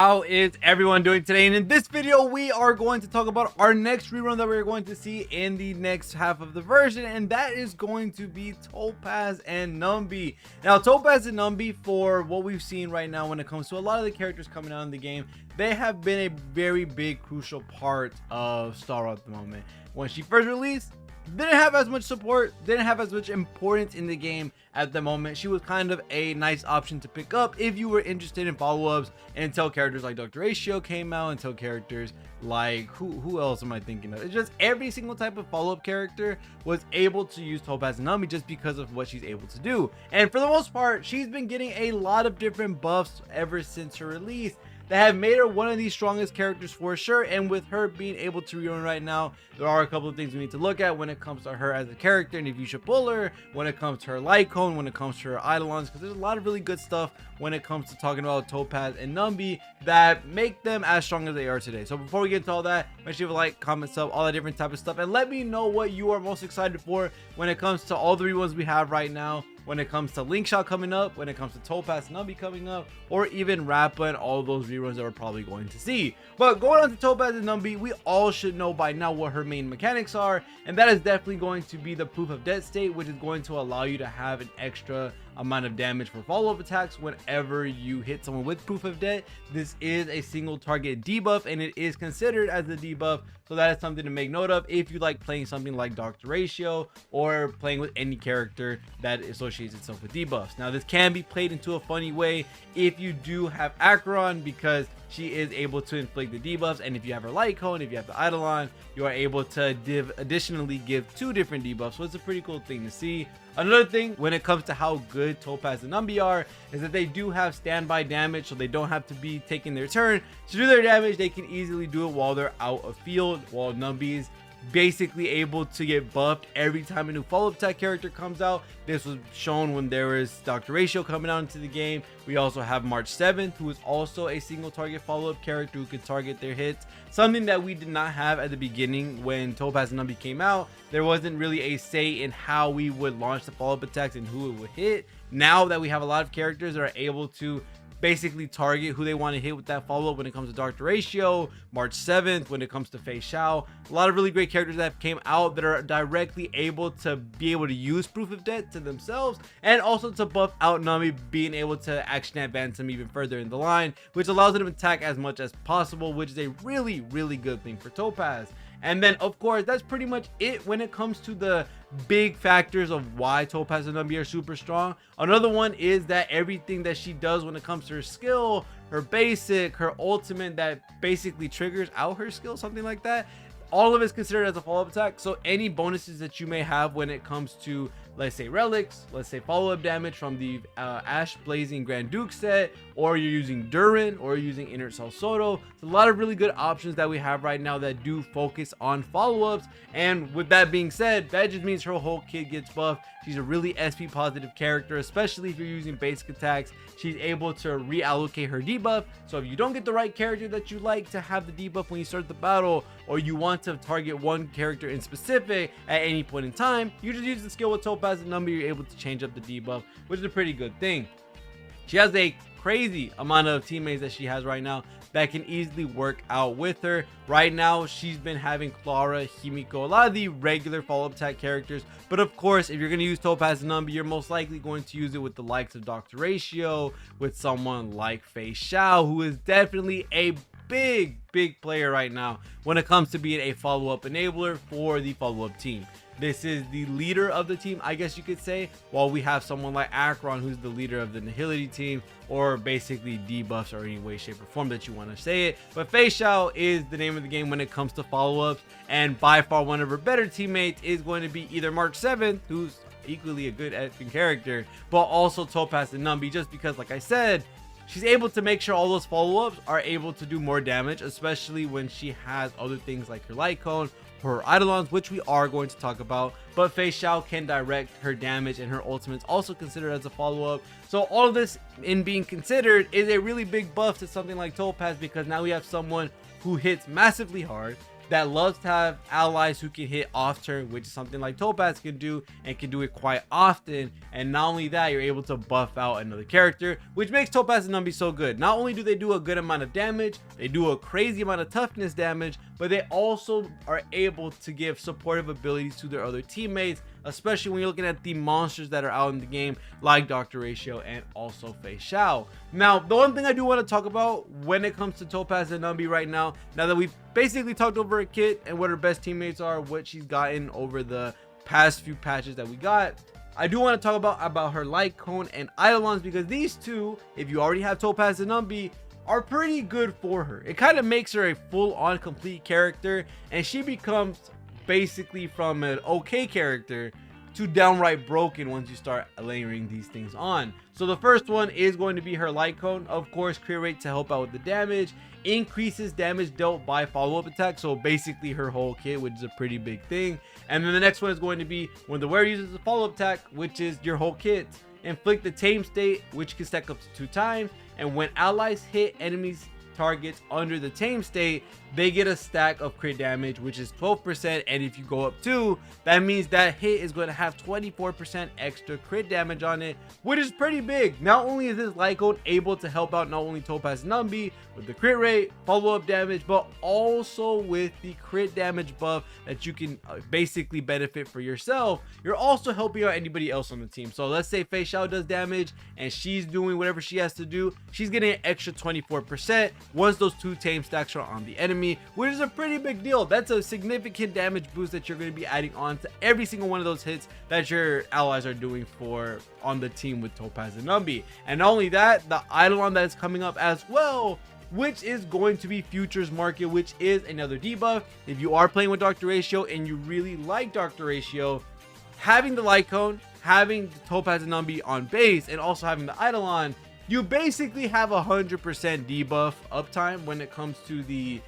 How is everyone doing today? And in this video we are going to talk about our next rerun that we're going to see in the next half of the version, and that is going to be Topaz and Numby. Now Topaz and Numby, for what we've seen right now when it comes to a lot of the characters coming out in the game, they have been a very big crucial part of Star at the moment. When she first released, didn't have as much support, didn't have as much importance in the game at the moment. She was kind of a nice option to pick up if you were interested in follow-ups, until characters like Dr. REHOO came out, until characters like who else am I thinking of? It's just every single type of follow-up character was able to use Topaz and Numby just because of what she's able to do. And for the most part, she's been getting a lot of different buffs ever since her release that have made her one of the strongest characters for sure. And with her being able to rerun right now, there are a couple of things we need to look at when it comes to her as a character, and if you should pull her, when it comes to her Lycone, when it comes to her eidolons, because there's a lot of really good stuff when it comes to talking about Topaz and Numby that make them as strong as they are today. So before we get into all that, make sure you like, comment, sub, all that different type of stuff, and let me know what you are most excited for when it comes to all the reruns we have right now, when it comes to Link Shot coming up, when it comes to Topaz and Numby coming up, or even Rappa and all those reruns that we're probably going to see. But going on to Topaz and Numby, we all should know by now what her main mechanics are, and that is definitely going to be the proof of death state, which is going to allow you to have an extra amount of damage for follow-up attacks whenever you hit someone with proof of death. This is a single target debuff, and it is considered as a debuff, so that is something to make note of if you like playing something like Dr. REHOO or playing with any character that associates itself with debuffs. Now this can be played into a funny way if you do have Acheron, because she is able to inflict the debuffs, and if you have her Lycone, if you have the Eidolon, you are able to additionally give 2 different debuffs. So it's a pretty cool thing to see. Another thing when it comes to how good Topaz and Numby are is that they do have standby damage, so they don't have to be taking their turn to do their damage. They can easily do it while they're out of field, while Numby's basically able to get buffed every time a new follow-up attack character comes out. This was shown when there was Dr. REHOO coming out into the game. We also have March 7th, who is also a single target follow-up character who can target their hits, something that we did not have at the beginning when Topaz and Numby came out. There wasn't really a say in how we would launch the follow-up attacks and who it would hit. Now that we have a lot of characters that are able to basically target who they want to hit with that follow-up, when it comes to Dr. REHOO, March 7th, when it comes to Fei Xiao, a lot of really great characters that came out that are directly able to use proof of death to themselves, and also to buff out Numby, being able to action advance them even further in the line, which allows them to attack as much as possible, which is a really good thing for Topaz. And then of course that's pretty much it when it comes to the big factors of why Topaz and Numby are super strong. Another one is that everything that she does when it comes to her skill, her basic, her ultimate that basically triggers out her skill, something like that, all of it is considered as a follow-up attack. So any bonuses that you may have when it comes to, let's say, relics, let's say follow-up damage from the Ash Blazing Grand Duke set, or you're using Durin, or you're using Inert Cell Soto. It's a lot of really good options that we have right now that do focus on follow-ups. And with that being said, that just means her whole kit gets buffed. She's a really SP positive character, especially if you're using basic attacks. She's able to reallocate her debuff, so if you don't get the right character that you like to have the debuff when you start the battle, or you want to target one character in specific at any point in time, you just use the skill with Topaz and Numby. You're able to change up the debuff, which is a pretty good thing. She has a crazy amount of teammates that she has right now that can easily work out with her. Right now she's been having Clara, Himiko, a lot of the regular follow-up attack characters, but of course if you're going to use Topaz and Numby, you're most likely going to use it with the likes of Dr. REHOO, with someone like Fei Xiao, who is definitely a big player right now when it comes to being a follow-up enabler for the follow-up team. This is the leader of the team, I guess you could say, while we have someone like Acheron, who's the leader of the Nihility team, or basically debuffs, or any way, shape, or form that you want to say it. But Fei Xiao is the name of the game when it comes to follow-ups, and by far one of her better teammates is going to be either March 7th, who's equally a good acting character, but also Topaz and Numby, just because, like I said, she's able to make sure all those follow-ups are able to do more damage, especially when she has other things like her Lycone, her eidolons, which we are going to talk about. But Fei Xiao can direct her damage, and her ultimate's also considered as a follow-up. So all of this in being considered is a really big buff to something like Topaz, because now we have someone who hits massively hard, that loves to have allies who can hit off turn, which is something like Topaz can do and can do it quite often. And not only that, you're able to buff out another character, which makes Topaz and Numby so good. Not only do they do a good amount of damage, they do a crazy amount of toughness damage, but they also are able to give supportive abilities to their other teammates, especially when you're looking at the monsters that are out in the game like Dr. Ratio and also Fei Xiao. Now, the one thing I do want to talk about when it comes to Topaz and Numby right now that we've basically talked over her kit and what her best teammates are, what she's gotten over the past few patches that we got, I do want to talk about her light cone and eidolons, because these two, if you already have Topaz and Numby, are pretty good for her. It kind of makes her a full-on complete character, and she becomes basically from an okay character to downright broken once you start layering these things on. So the first one is going to be her light cone. Of course, crit rate to help out with the damage, increases damage dealt by follow-up attack, so basically her whole kit, which is a pretty big thing. And then the next one is going to be when the wearer uses a follow-up attack, which is your whole kit. Inflict the tame state, which can stack up to 2 times, and when allies hit enemies targets under the tame state, they get a stack of crit damage, which is 12%, and if you go up 2, that means that hit is going to have 24% extra crit damage on it, which is pretty big. Not only is this light cone able to help out not only Topaz and Numby with the crit rate, follow-up damage, but also with the crit damage buff that you can basically benefit for yourself. You're also helping out anybody else on the team. So let's say Fei Xiao does damage and she's doing whatever she has to do, she's getting an extra 24% once those 2 tame stacks are on the enemy, which is a pretty big deal. That's a significant damage boost that you're going to be adding on to every single one of those hits that your allies are doing for on the team with Topaz and Numby. And not only that, the eidolon that is coming up as well, which is going to be Futures Market, which is another debuff. If you are playing with Dr. Ratio and you really like Dr. Ratio, having the light cone, having the Topaz and Numby on base, and also having the eidolon, you basically have 100% debuff uptime when it comes to the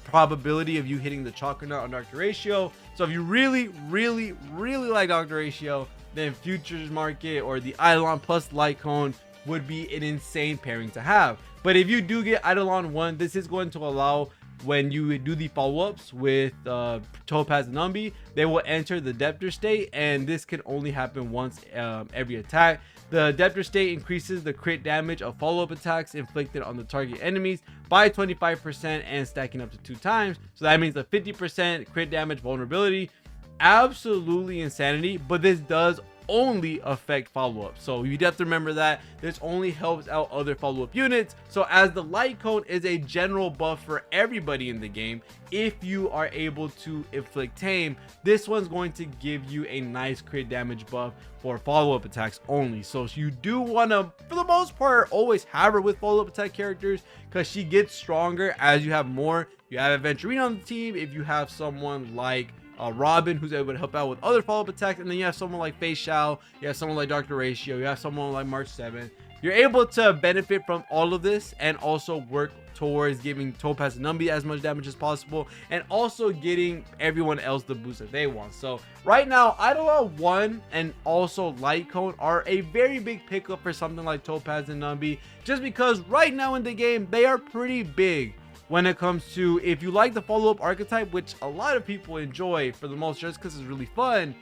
probability of you hitting the chakra nut on Dr. Ratio. So if you really like Dr. Ratio, then Futures Market or the eidolon plus light cone would be an insane pairing to have. But if you do get eidolon 1, this is going to allow, when you do the follow-ups with Topaz and Numby, they will enter the Deptor state, and this can only happen once every attack. The Deptor state increases the crit damage of follow-up attacks inflicted on the target enemies by 25% and stacking up to 2 times. So that means a 50% crit damage vulnerability. Absolutely insanity, but this does only affect follow-up, so you have to remember that this only helps out other follow-up units. So as the light cone is a general buff for everybody in the game, if you are able to inflict tame, this one's going to give you a nice crit damage buff for follow-up attacks only. So you do want to, for the most part, always have her with follow-up attack characters, because she gets stronger as you have more. You have Aventurine on the team, if you have someone like Robin, who's able to help out with other follow-up attacks, and then you have someone like Fei Xiao, you have someone like Dr. Ratio, you have someone like March 7. You're able to benefit from all of this and also work towards giving Topaz and Numby as much damage as possible, and also getting everyone else the boost that they want. So right now, Eidolon 1 and also Light Cone are a very big pickup for something like Topaz and Numby, just because right now in the game, they are pretty big. When it comes to, if you like the follow-up archetype, which a lot of people enjoy for the most, just because it's really fun,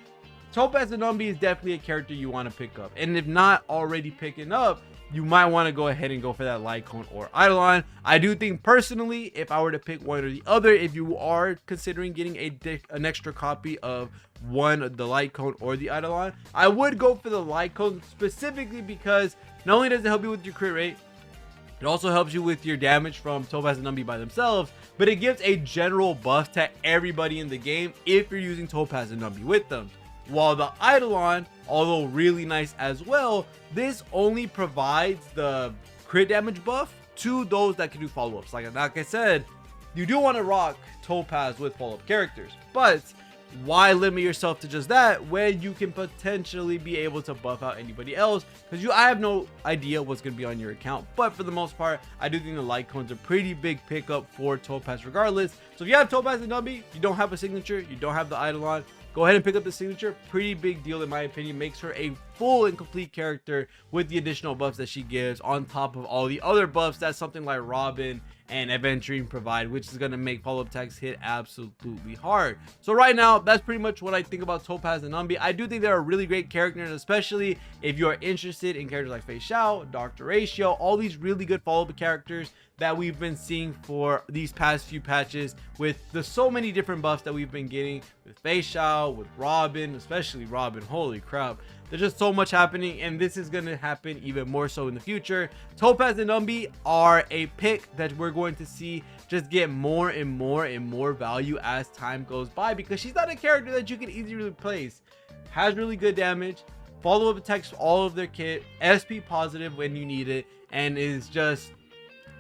Topaz and Numby is definitely a character you want to pick up. And if not already picking up, you might want to go ahead and go for that Light Cone or Eidolon. I do think personally, if I were to pick one or the other, if you are considering getting an extra copy of one, the Light Cone or the Eidolon, I would go for the Light Cone, specifically because not only does it help you with your crit rate, it also helps you with your damage from Topaz and Numby by themselves, but it gives a general buff to everybody in the game if you're using Topaz and Numby with them. While the Eidolon, although really nice as well, this only provides the crit damage buff to those that can do follow-ups. Like I said, you do want to rock Topaz with follow-up characters, but why limit yourself to just that when you can potentially be able to buff out anybody else? Because I have no idea what's going to be on your account, but for the most part, I do think the Light Cone's a pretty big pickup for Topaz regardless. So if you have Topaz and Numby, you don't have a signature, you don't have the Eidolon, go ahead and pick up the signature. Pretty big deal in my opinion. Makes her a full and complete character with the additional buffs that she gives on top of all the other buffs that something like Robin and Aventurine provide, which is going to make follow-up attacks hit absolutely hard. So right now, that's pretty much what I think about Topaz and Numby. I do think they're a really great characters, especially if you are interested in characters like Fei Xiao, Dr. Ratio, all these really good follow-up characters that we've been seeing for these past few patches with the so many different buffs that we've been getting with Fei Xiao, with Robin, especially Robin. Holy crap. There's just so much happening, and this is going to happen even more so in the future. Topaz and Numby are a pick that we're going to see just get more and more and more value as time goes by, because she's not a character that you can easily replace. Has really good damage, follow-up attacks all of their kit, SP positive when you need it, and is just,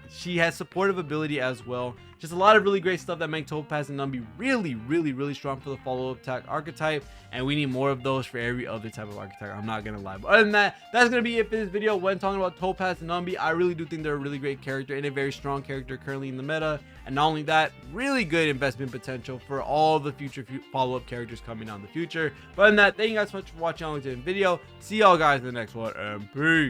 she has supportive ability as well. Just a lot of really great stuff that make Topaz and Numby really strong for the follow-up attack archetype, and we need more of those for every other type of archetype. I'm not gonna lie, but other than that, that's gonna be it for this video when talking about Topaz and Numby. I really do think they're a really great character and a very strong character currently in the meta, and not only that, really good investment potential for all the future follow-up characters coming down in the future. But other than that, thank you guys so much for watching all the video. See y'all guys in the next one, and peace.